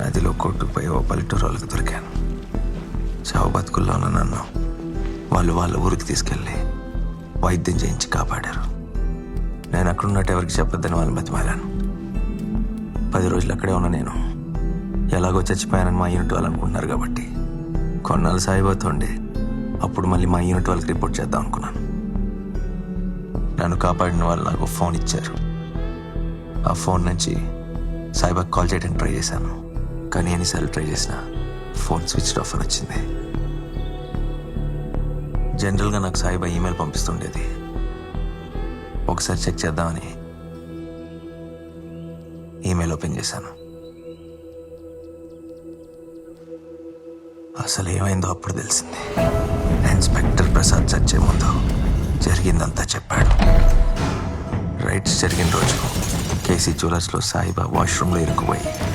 నదిలో కొట్టుకుపోయి ఓ పల్లెటూరు వాళ్ళకి దొరికాను. చావు బతుకుల్లో ఉన్న నన్ను వాళ్ళ ఊరికి తీసుకెళ్ళి వైద్యం చేయించి కాపాడారు. నేను అక్కడున్నట్టు ఎవరికి చెప్పొద్దని వాళ్ళని బతిమాలాను. 10 రోజులు అక్కడే ఉన్న నేను ఎలాగో చచ్చిపోయానని మా యూనిట్ వాళ్ళు అనుకుంటున్నారు కాబట్టి కొన్నాళ్ళు సాగిపోతుండే అప్పుడు మళ్ళీ మా యూనిట్ వాళ్ళకి రిపోర్ట్ చేద్దాం అనుకున్నాను. నన్ను కాపాడిన వాళ్ళు నాకు ఫోన్ ఇచ్చారు. ఆ ఫోన్ నుంచి సాయిబాకి కాల్ చేయడానికి ట్రై చేశాను, కానీ ఎన్నిసార్లు ట్రై చేసినా ఫోన్ స్విచ్డ్ ఆఫ్ అని వచ్చింది. జనరల్గా నాకు సాయిబా ఈమెయిల్ పంపిస్తుండేది. ఒకసారి చెక్ చేద్దామని ఈమెయిల్ ఓపెన్ చేశాను. అసలు ఏమైందో అప్పుడు తెలిసింది. ఇన్స్పెక్టర్ ప్రసాద్ చచ్చే ముందు జరిగిందంతా చెప్పాడు. రైట్స్ జరిగిన రోజు కేసీ జ్యువెలర్స్లో సాయిబా వాష్రూమ్లో ఇరుక్కుపోయి